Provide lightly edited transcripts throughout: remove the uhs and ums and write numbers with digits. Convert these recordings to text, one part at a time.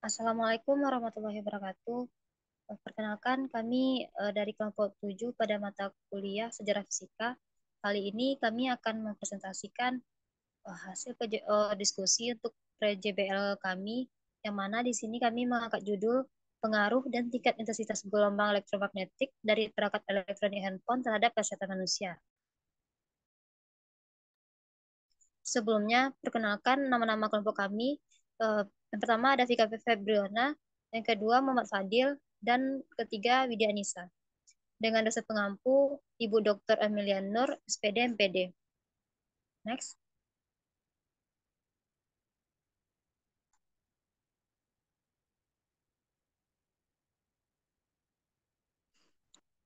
Assalamualaikum warahmatullahi wabarakatuh. Perkenalkan kami dari kelompok 7 pada mata kuliah Sejarah Fisika. Kali ini kami akan mempresentasikan hasil diskusi untuk pre-JBL kami, yang mana di sini kami mengangkat judul pengaruh dan tingkat intensitas gelombang elektromagnetik dari perangkat elektronik handphone terhadap kesehatan manusia. Sebelumnya, perkenalkan nama-nama kelompok kami. Yang pertama ada Vika Febriona, yang kedua Muhammad Fadil, dan ketiga Widya Anissa. Dengan dosen pengampu Ibu Dr. Amelia Nur, SPD MPD. Next.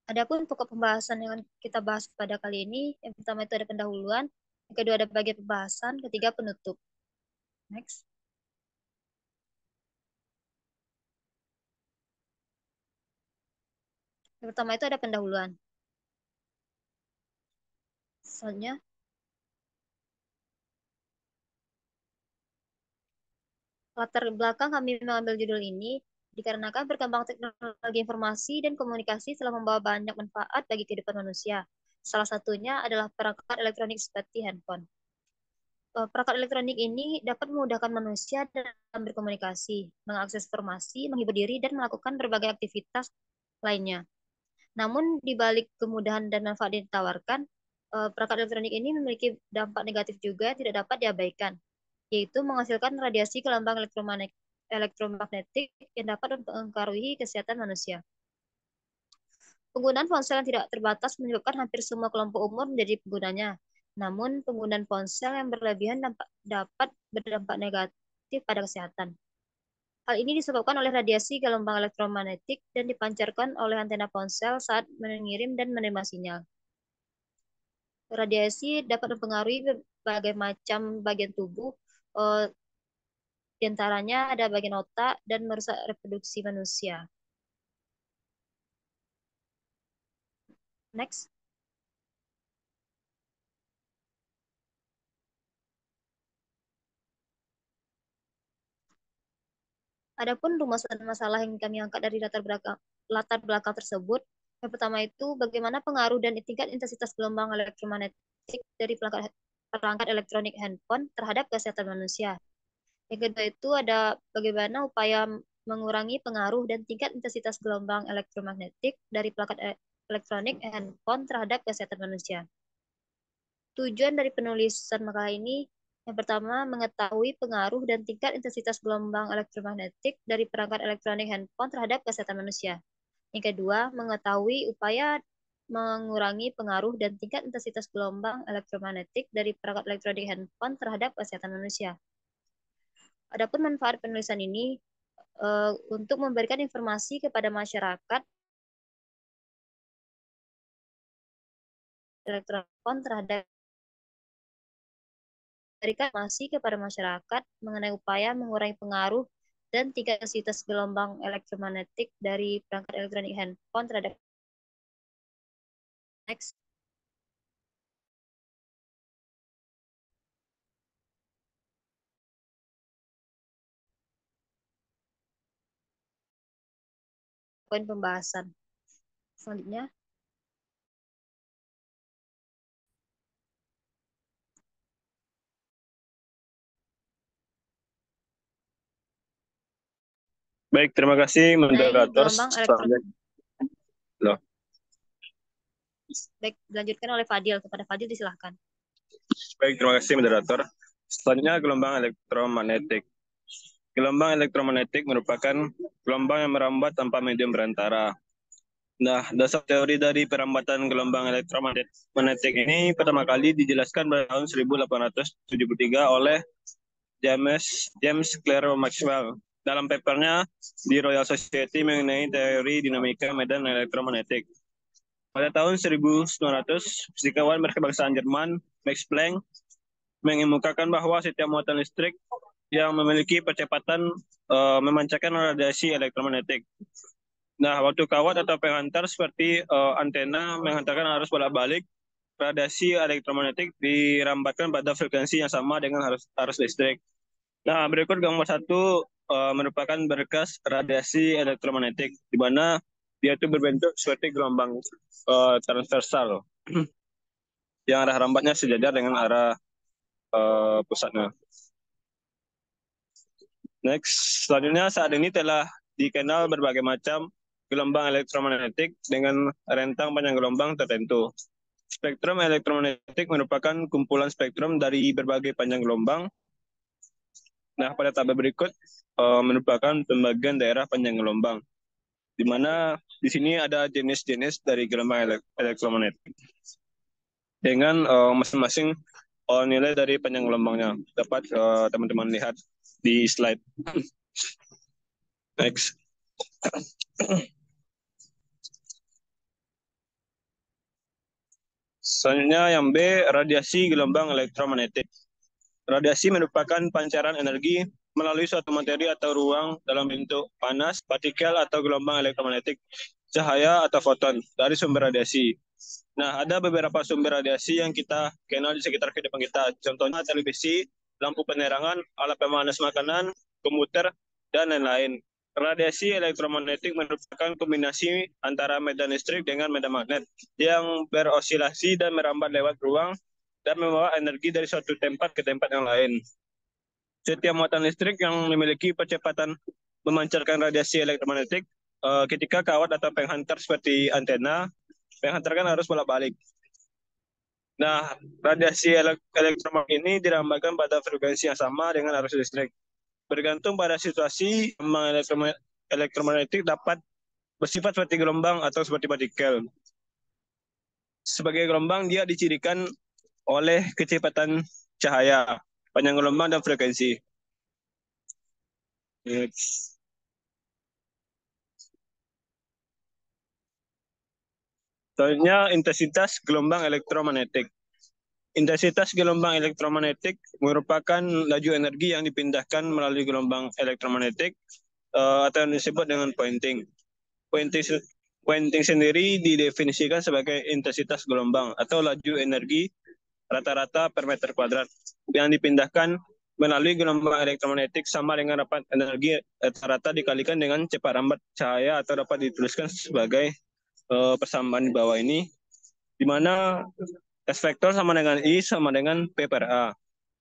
Adapun pokok pembahasan yang kita bahas pada kali ini, yang pertama itu ada pendahuluan, yang kedua ada bagian pembahasan, ketiga penutup. Next. Yang pertama itu ada pendahuluan. Selanjutnya, latar belakang kami mengambil judul ini dikarenakan perkembangan teknologi informasi dan komunikasi telah membawa banyak manfaat bagi kehidupan manusia. Salah satunya adalah perangkat elektronik seperti handphone. Perangkat elektronik ini dapat memudahkan manusia dalam berkomunikasi, mengakses informasi, menghibur diri, dan melakukan berbagai aktivitas lainnya. Namun, di balik kemudahan dan manfaat yang ditawarkan, perangkat elektronik ini memiliki dampak negatif juga yang tidak dapat diabaikan, yaitu menghasilkan radiasi gelombang elektromagnetik yang dapat mempengaruhi kesehatan manusia. Penggunaan ponsel yang tidak terbatas menyebabkan hampir semua kelompok umur menjadi penggunanya. Namun, penggunaan ponsel yang berlebihan dapat berdampak negatif pada kesehatan. Hal ini disebabkan oleh radiasi gelombang elektromagnetik dan dipancarkan oleh antena ponsel saat mengirim dan menerima sinyal. Radiasi dapat mempengaruhi berbagai macam bagian tubuh, di antaranya ada bagian otak dan merusak reproduksi manusia. Next. Adapun rumusan masalah yang kami angkat dari latar belakang tersebut, yang pertama itu bagaimana pengaruh dan tingkat intensitas gelombang elektromagnetik dari perangkat elektronik handphone terhadap kesehatan manusia. Yang kedua itu ada bagaimana upaya mengurangi pengaruh dan tingkat intensitas gelombang elektromagnetik dari perangkat elektronik handphone terhadap kesehatan manusia. Tujuan dari penulisan makalah ini yang pertama, mengetahui pengaruh dan tingkat intensitas gelombang elektromagnetik dari perangkat elektronik handphone terhadap kesehatan manusia. Yang kedua, mengetahui upaya mengurangi pengaruh dan tingkat intensitas gelombang elektromagnetik dari perangkat elektronik handphone terhadap kesehatan manusia. Adapun manfaat penulisan ini untuk memberikan informasi kepada masyarakat elektron terhadap memberikan informasi kepada masyarakat mengenai upaya mengurangi pengaruh dan tingkat intensitas gelombang elektromagnetik dari perangkat elektronik handphone terhadap next. Poin pembahasan. Selanjutnya, baik, terima kasih moderator. gelombang elektromagnetik. Baik, dilanjutkan oleh Fadil. Kepada Fadil disilahkan. Baik, terima kasih moderator. Selanjutnya gelombang elektromagnetik. Gelombang elektromagnetik merupakan gelombang yang merambat tanpa medium berantara. Nah, dasar teori dari perambatan gelombang elektromagnetik ini pertama kali dijelaskan pada tahun 1873 oleh James Clerk Maxwell dalam papernya di Royal Society mengenai teori dinamika medan elektromagnetik. Pada tahun 1900, fisikawan berkebangsaan Jerman, Max Planck, mengemukakan bahwa setiap muatan listrik yang memiliki percepatan memancarkan radiasi elektromagnetik. Nah, waktu kawat atau penghantar seperti antena menghantarkan arus bolak-balik, radiasi elektromagnetik dirambatkan pada frekuensi yang sama dengan arus listrik. Nah, berikut gambar 1 merupakan berkas radiasi elektromagnetik, di mana dia itu berbentuk seperti gelombang transversal yang arah rambatnya sejajar dengan arah pusatnya. Next, selanjutnya saat ini telah dikenal berbagai macam gelombang elektromagnetik dengan rentang panjang gelombang tertentu. Spektrum elektromagnetik merupakan kumpulan spektrum dari berbagai panjang gelombang. Nah, pada tabel berikut merupakan pembagian daerah panjang gelombang, di mana di sini ada jenis-jenis dari gelombang elektromagnetik dengan masing-masing nilai dari panjang gelombangnya. Dapat teman-teman lihat di slide. Next. Selanjutnya yang B, radiasi gelombang elektromagnetik. Radiasi merupakan pancaran energi melalui suatu materi atau ruang dalam bentuk panas, partikel atau gelombang elektromagnetik, cahaya atau foton dari sumber radiasi. Nah, ada beberapa sumber radiasi yang kita kenal di sekitar kehidupan kita. Contohnya televisi, lampu penerangan, alat pemanas makanan, komputer, dan lain-lain. Radiasi elektromagnetik merupakan kombinasi antara medan listrik dengan medan magnet yang berosilasi dan merambat lewat ruang dan membawa energi dari suatu tempat ke tempat yang lain. Setiap muatan listrik yang memiliki percepatan memancarkan radiasi elektromagnetik, ketika kawat atau penghantar seperti antena, penghantar kan harus bolak-balik. Nah, radiasi elektromagnetik ini dirambatkan pada frekuensi yang sama dengan arus listrik. Bergantung pada situasi, elektromagnetik dapat bersifat seperti gelombang atau seperti partikel. Sebagai gelombang, dia dicirikan oleh kecepatan cahaya, panjang gelombang, dan frekuensi. Next. Selanjutnya, intensitas gelombang elektromagnetik. Intensitas gelombang elektromagnetik merupakan laju energi yang dipindahkan melalui gelombang elektromagnetik atau yang disebut dengan pointing. Pointing sendiri didefinisikan sebagai intensitas gelombang atau laju energi rata-rata per meter kuadrat yang dipindahkan melalui gelombang elektromagnetik sama dengan rapat energi rata-rata dikalikan dengan cepat rambat cahaya atau dapat dituliskan sebagai persamaan di bawah ini, di mana S vektor sama dengan I sama dengan P per A,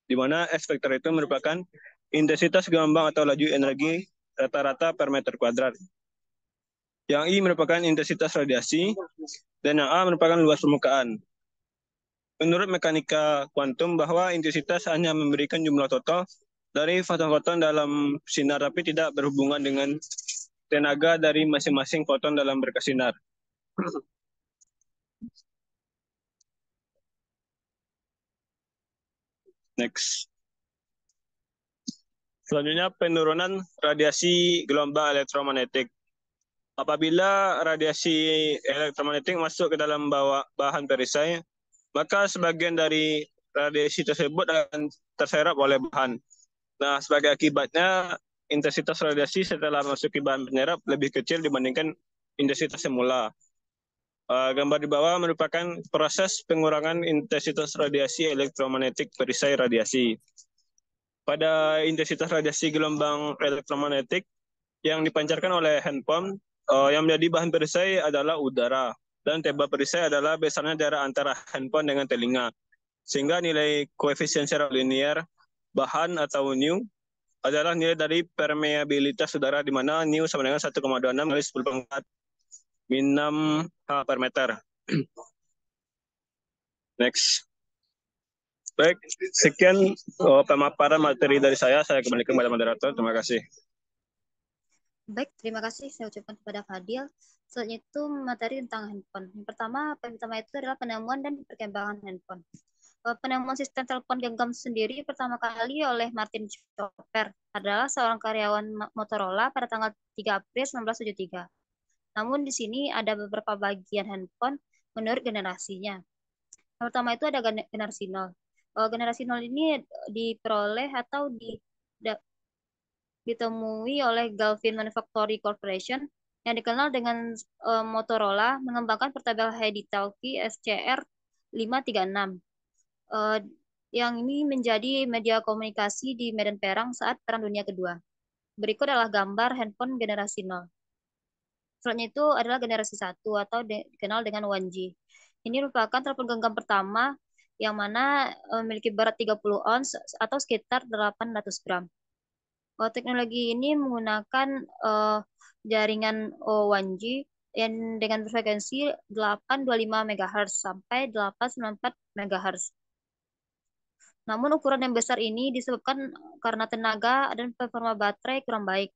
di mana S vektor itu merupakan intensitas gelombang atau laju energi rata-rata per meter kuadrat. Yang I merupakan intensitas radiasi, dan yang A merupakan luas permukaan. Menurut mekanika kuantum, bahwa intensitas hanya memberikan jumlah total dari foton-foton dalam sinar, tapi tidak berhubungan dengan tenaga dari masing-masing foton dalam berkas sinar. Next. Selanjutnya, penurunan radiasi gelombang elektromagnetik. Apabila radiasi elektromagnetik masuk ke dalam bahan perisai, maka sebagian dari radiasi tersebut akan terserap oleh bahan. Nah, sebagai akibatnya, intensitas radiasi setelah masuk ke bahan penyerap lebih kecil dibandingkan intensitas semula. Gambar di bawah merupakan proses pengurangan intensitas radiasi elektromagnetik perisai radiasi. Pada intensitas radiasi gelombang elektromagnetik yang dipancarkan oleh handphone, yang menjadi bahan perisai adalah udara, dan tembak perisai adalah besarnya jarak antara handphone dengan telinga. Sehingga nilai koefisien secara linear bahan atau nu adalah nilai dari permeabilitas udara, di mana nu sama dengan 1,26 kali 10 pangkat min 6 H per meter. Next. Baik, sekian pemaparan materi dari saya. Saya kembalikan kepada moderator. Terima kasih. Baik, terima kasih saya ucapkan kepada Fadil. Selanjutnya itu materi tentang handphone. Yang pertama itu adalah penemuan dan perkembangan handphone. Penemuan sistem telepon genggam sendiri pertama kali oleh Martin Chopper adalah seorang karyawan Motorola pada tanggal 3 April 1973. Namun di sini ada beberapa bagian handphone menurut generasinya. Yang pertama itu ada generasi 0. Generasi 0 ini diperoleh atau ditemui oleh Galvin Manufacturing Corporation yang dikenal dengan Motorola mengembangkan portable walkie-talkie SCR 536. Yang ini menjadi media komunikasi di medan perang saat Perang Dunia Kedua. Berikut adalah gambar handphone generasi 0. Selanjutnya itu adalah generasi 1 atau dikenal dengan 1G. Ini merupakan telepon genggam pertama yang mana memiliki berat 30 ons atau sekitar 800 gram. Teknologi ini menggunakan jaringan 1G yang dengan frekuensi 825 MHz sampai 894 MHz. Namun ukuran yang besar ini disebabkan karena tenaga dan performa baterai kurang baik.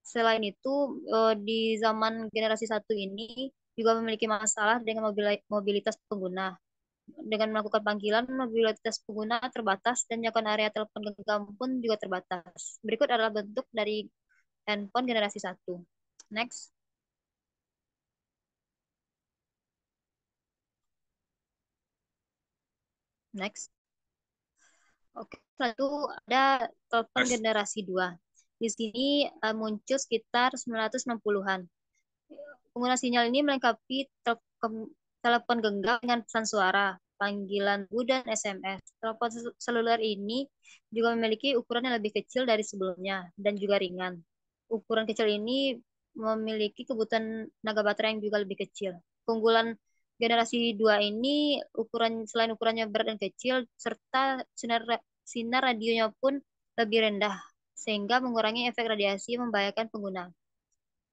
Selain itu, di zaman generasi 1 ini juga memiliki masalah dengan mobilitas pengguna. Dengan melakukan panggilan, mobilitas pengguna terbatas dan jangkauan area telepon genggam pun juga terbatas. Berikut adalah bentuk dari handphone generasi 1. Next. Next. Oke, setelah itu ada telepon Mas, generasi 2. Di sini muncul sekitar 960-an. Pengguna sinyal ini melengkapi telepon genggam dengan pesan suara, panggilan Bu, dan SMS. Telepon seluler ini juga memiliki ukuran yang lebih kecil dari sebelumnya dan juga ringan. Ukuran kecil ini memiliki kebutuhan tenaga baterai yang juga lebih kecil. Keunggulan generasi 2 ini selain ukurannya berat dan kecil serta sinar radionya pun lebih rendah sehingga mengurangi efek radiasi yang membahayakan pengguna.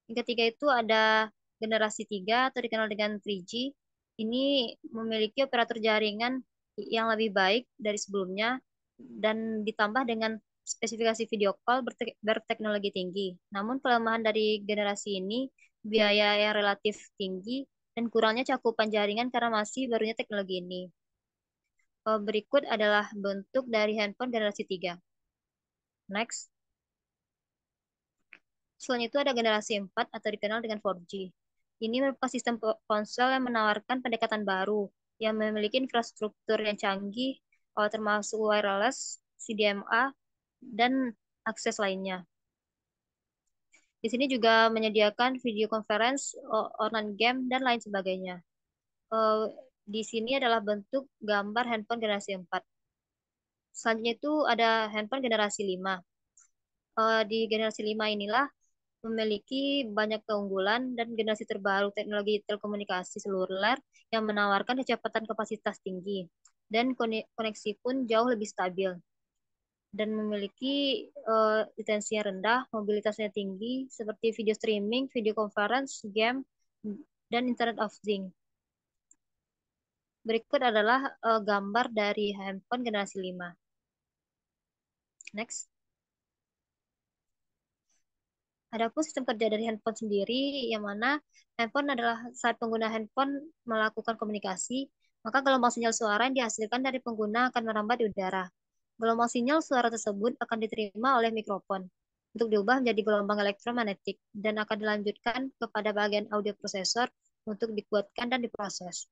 Yang ketiga itu ada generasi 3 atau dikenal dengan 3G. Ini memiliki operator jaringan yang lebih baik dari sebelumnya dan ditambah dengan spesifikasi video call berteknologi tinggi. Namun kelemahan dari generasi ini biaya yang relatif tinggi dan kurangnya cakupan jaringan karena masih barunya teknologi ini. Berikut adalah bentuk dari handphone generasi 3. Next. Selain itu ada generasi 4 atau dikenal dengan 4G. Ini merupakan sistem ponsel yang menawarkan pendekatan baru yang memiliki infrastruktur yang canggih, termasuk wireless, CDMA, dan akses lainnya. Di sini juga menyediakan video conference, online game, dan lain sebagainya. Di sini adalah bentuk gambar handphone generasi 4. Selanjutnya itu ada handphone generasi 5. Di generasi 5 inilah memiliki banyak keunggulan dan generasi terbaru teknologi telekomunikasi seluler yang menawarkan kecepatan kapasitas tinggi dan koneksi pun jauh lebih stabil dan memiliki latensi yang rendah, mobilitasnya tinggi seperti video streaming, video conference, game, dan Internet of Things. Berikut adalah gambar dari handphone generasi 5. Next. Adapun sistem kerja dari handphone sendiri, yang mana handphone adalah saat pengguna handphone melakukan komunikasi, maka gelombang sinyal suara yang dihasilkan dari pengguna akan merambat di udara. Gelombang sinyal suara tersebut akan diterima oleh mikrofon untuk diubah menjadi gelombang elektromagnetik dan akan dilanjutkan kepada bagian audio prosesor untuk dikuatkan dan diproses.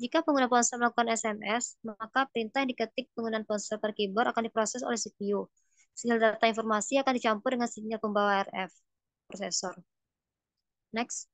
Jika pengguna ponsel melakukan SMS, maka perintah yang diketik penggunaan ponsel per keyboard akan diproses oleh CPU. Sinyal data informasi akan dicampur dengan sinyal pembawa RF prosesor. Next.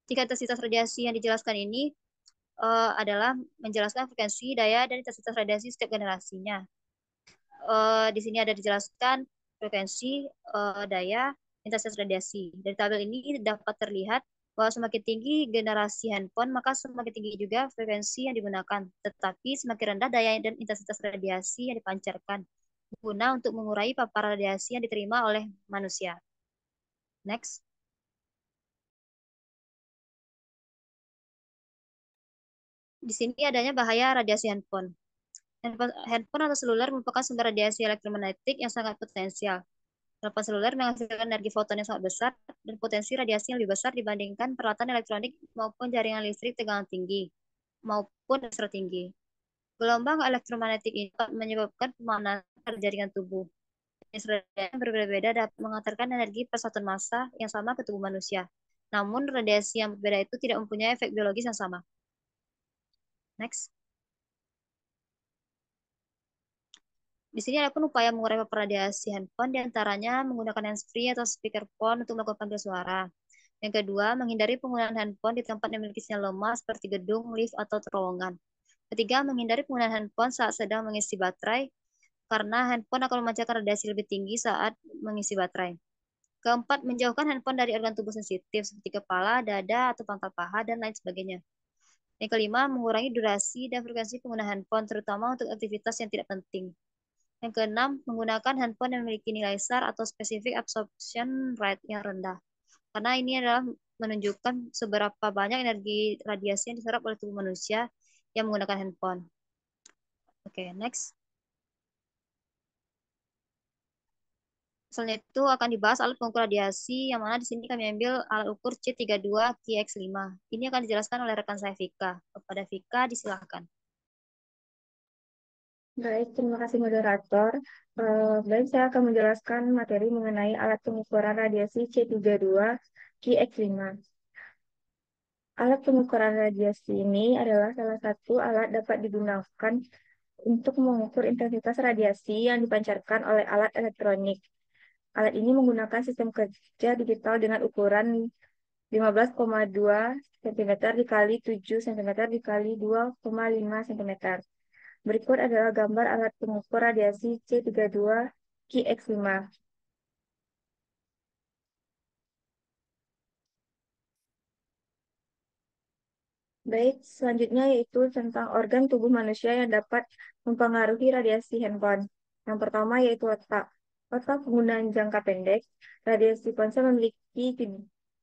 Jika intensitas radiasi yang dijelaskan ini adalah menjelaskan frekuensi, daya, dan intensitas radiasi setiap generasinya. Di sini ada dijelaskan frekuensi, daya, intensitas radiasi. Dari tabel ini dapat terlihat bahwa semakin tinggi generasi handphone, maka semakin tinggi juga frekuensi yang digunakan. Tetapi semakin rendah daya dan intensitas radiasi yang dipancarkan guna untuk mengurai paparan radiasi yang diterima oleh manusia. Next. Di sini adanya bahaya radiasi handphone. Handphone atau seluler merupakan sumber radiasi elektromagnetik yang sangat potensial. Telepon seluler menghasilkan energi foton yang sangat besar dan potensi radiasi yang lebih besar dibandingkan peralatan elektronik maupun jaringan listrik tegangan tinggi maupun ekstra tinggi. Gelombang elektromagnetik ini dapat menyebabkan pemanasan pada jaringan tubuh. Jenis radiasi yang berbeda-beda dapat mengantarkan energi per satuan massa yang sama ke tubuh manusia. Namun, radiasi yang berbeda itu tidak mempunyai efek biologis yang sama. Next. Di sini ada pun upaya mengurai vapor radiasi handphone, diantaranya menggunakan handsfree atau speakerphone untuk melakukan panggilan suara. Yang kedua, menghindari penggunaan handphone di tempat yang memiliki sinyal lemah seperti gedung, lift, atau terowongan. Ketiga, menghindari penggunaan handphone saat sedang mengisi baterai, karena handphone akan memancarkan radiasi lebih tinggi saat mengisi baterai. Keempat, menjauhkan handphone dari organ tubuh sensitif seperti kepala, dada, atau pangkal paha, dan lain sebagainya. Yang kelima, mengurangi durasi dan frekuensi penggunaan handphone, terutama untuk aktivitas yang tidak penting. Yang keenam, menggunakan handphone yang memiliki nilai SAR atau Specific Absorption Rate yang rendah. Karena ini adalah menunjukkan seberapa banyak energi radiasi yang diserap oleh tubuh manusia yang menggunakan handphone. Oke, next. Selanjutnya itu akan dibahas alat pengukur radiasi, yang mana di sini kami ambil alat ukur C32QX5. Ini akan dijelaskan oleh rekan saya Vika. Kepada Vika, disilahkan. Baik, terima kasih moderator. Baik, saya akan menjelaskan materi mengenai alat pengukuran radiasi C32QX5. Alat pengukuran radiasi ini adalah salah satu alat dapat digunakan untuk mengukur intensitas radiasi yang dipancarkan oleh alat elektronik. Alat ini menggunakan sistem kerja digital dengan ukuran 15,2 cm dikali 7 cm dikali 2,5 cm. Berikut adalah gambar alat pengukur radiasi C32QX5. Baik, selanjutnya yaitu tentang organ tubuh manusia yang dapat mempengaruhi radiasi handphone. Yang pertama yaitu otak. Otak penggunaan jangka pendek, radiasi ponsel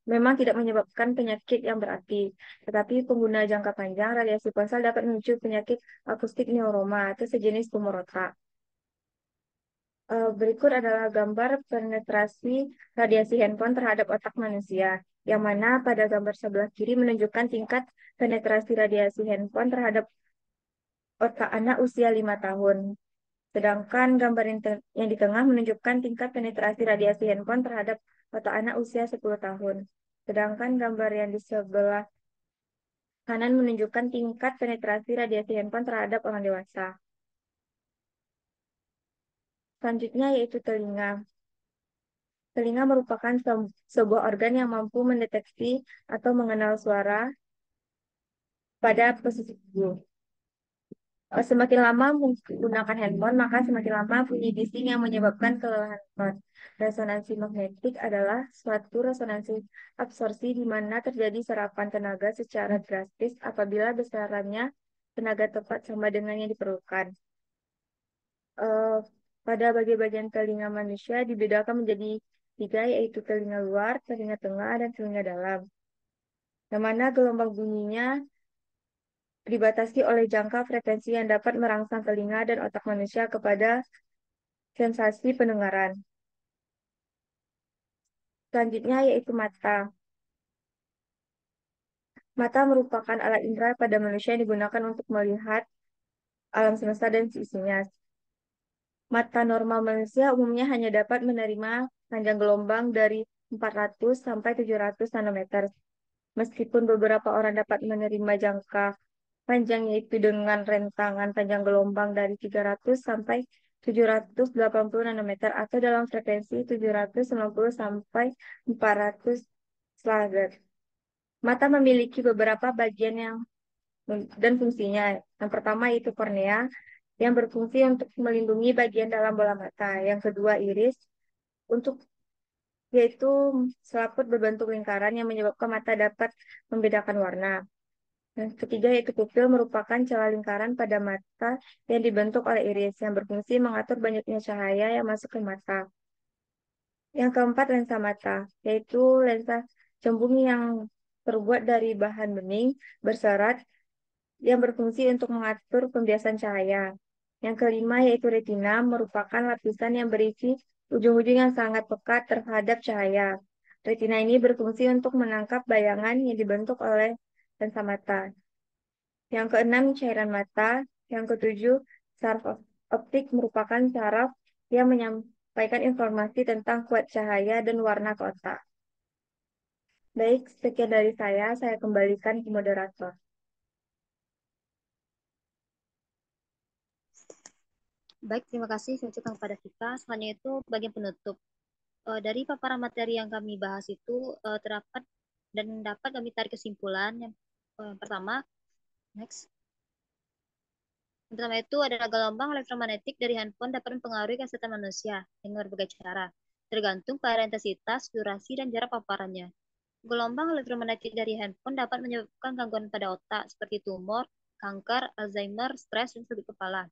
memang tidak menyebabkan penyakit yang berarti, tetapi pengguna jangka panjang, radiasi ponsel dapat memicu penyakit akustik neuroma atau sejenis tumor otak. Berikut adalah gambar penetrasi radiasi handphone terhadap otak manusia, yang mana pada gambar sebelah kiri menunjukkan tingkat penetrasi radiasi handphone terhadap otak anak usia 5 tahun. Sedangkan gambar yang di tengah menunjukkan tingkat penetrasi radiasi handphone terhadap otak anak usia 10 tahun. Sedangkan gambar yang di sebelah kanan menunjukkan tingkat penetrasi radiasi handphone terhadap orang dewasa. Selanjutnya yaitu telinga. Telinga merupakan sebuah organ yang mampu mendeteksi atau mengenal suara pada posisi tubuh. Semakin lama menggunakan handphone, maka semakin lama bunyi bising yang menyebabkan kelelahan handphone. Resonansi magnetik adalah suatu resonansi absorpsi di mana terjadi serapan tenaga secara drastis apabila besarannya tenaga tepat sama dengan yang diperlukan. Eh, Pada bagian-bagian telinga manusia dibedakan menjadi tiga, yaitu telinga luar, telinga tengah, dan telinga dalam. Yang mana gelombang bunyinya dibatasi oleh jangka frekuensi yang dapat merangsang telinga dan otak manusia kepada sensasi pendengaran. Selanjutnya yaitu mata. Mata merupakan alat indera pada manusia yang digunakan untuk melihat alam semesta dan isinya. Mata normal manusia umumnya hanya dapat menerima panjang gelombang dari 400 sampai 700 nanometer. Meskipun beberapa orang dapat menerima jangka panjang yaitu dengan rentangan panjang gelombang dari 300 sampai 780 nanometer atau dalam frekuensi 790 sampai 400 Slager. Mata memiliki beberapa bagian dan fungsinya. Yang pertama yaitu kornea yang berfungsi untuk melindungi bagian dalam bola mata. Yang kedua iris untuk yaitu selaput berbentuk lingkaran yang menyebabkan mata dapat membedakan warna. Yang ketiga yaitu pupil merupakan celah lingkaran pada mata yang dibentuk oleh iris yang berfungsi mengatur banyaknya cahaya yang masuk ke mata. Yang keempat lensa mata, yaitu lensa cembung yang terbuat dari bahan bening berserat yang berfungsi untuk mengatur pembiasan cahaya. Yang kelima yaitu retina merupakan lapisan yang berisi ujung-ujung yang sangat pekat terhadap cahaya. Retina ini berfungsi untuk menangkap bayangan yang dibentuk oleh lensa mata. Yang keenam, cairan mata. Yang ketujuh, saraf optik merupakan saraf yang menyampaikan informasi tentang kuat cahaya dan warna ke otak. Baik, sekian dari saya kembalikan ke moderator. Baik, terima kasih saya ucapkan kepada kita. Selanjutnya itu bagian penutup. Dari paparan materi yang kami bahas itu terdapat dan dapat kami tarik kesimpulan yang pertama, next. Yang pertama itu adalah gelombang elektromagnetik dari handphone dapat mempengaruhi kesehatan manusia dengan berbagai cara, tergantung pada intensitas, durasi, dan jarak paparannya. Gelombang elektromagnetik dari handphone dapat menyebabkan gangguan pada otak seperti tumor, kanker, Alzheimer, stres, dan sakit kepala.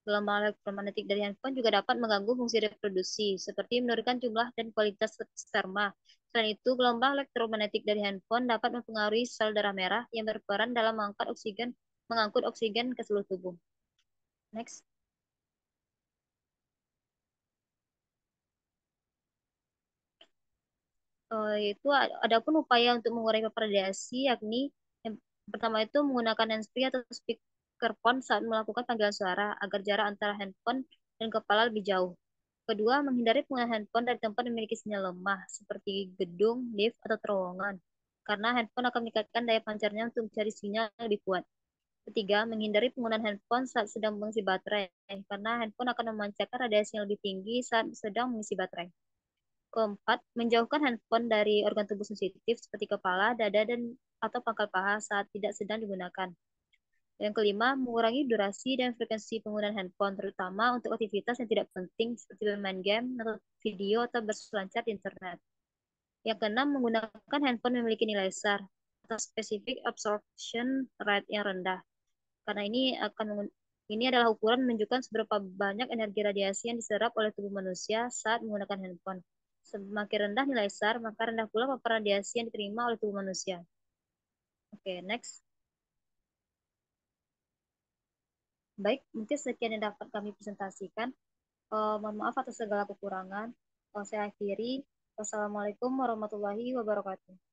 Gelombang elektromagnetik dari handphone juga dapat mengganggu fungsi reproduksi, seperti menurunkan jumlah dan kualitas sperma. Selain itu, gelombang elektromagnetik dari handphone dapat mempengaruhi sel darah merah yang berperan dalam mengangkut oksigen ke seluruh tubuh. Next. Yaitu adapun upaya untuk mengurangi vapor radiasi, yakni yang pertama itu menggunakan handsfree atau speakerphone saat melakukan panggilan suara agar jarak antara handphone dan kepala lebih jauh. Kedua, menghindari penggunaan handphone dari tempat yang memiliki sinyal lemah, seperti gedung, lift, atau terowongan, karena handphone akan meningkatkan daya pancarnya untuk mencari sinyal yang lebih kuat. Ketiga, menghindari penggunaan handphone saat sedang mengisi baterai, karena handphone akan memancarkan radiasi yang lebih tinggi saat sedang mengisi baterai. Keempat, menjauhkan handphone dari organ tubuh sensitif seperti kepala, dada, dan atau pangkal paha saat tidak sedang digunakan. Yang kelima, mengurangi durasi dan frekuensi penggunaan handphone, terutama untuk aktivitas yang tidak penting seperti bermain game, menonton video, atau berselancar di internet. Yang keenam, menggunakan handphone memiliki nilai SAR atau Specific Absorption Rate yang rendah. Karena ini adalah ukuran menunjukkan seberapa banyak energi radiasi yang diserap oleh tubuh manusia saat menggunakan handphone. Semakin rendah nilai SAR, maka rendah pula paparan radiasi yang diterima oleh tubuh manusia. Oke, next. Baik, mungkin sekian yang dapat kami presentasikan. Mohon maaf atas segala kekurangan. Saya akhiri. Wassalamualaikum warahmatullahi wabarakatuh.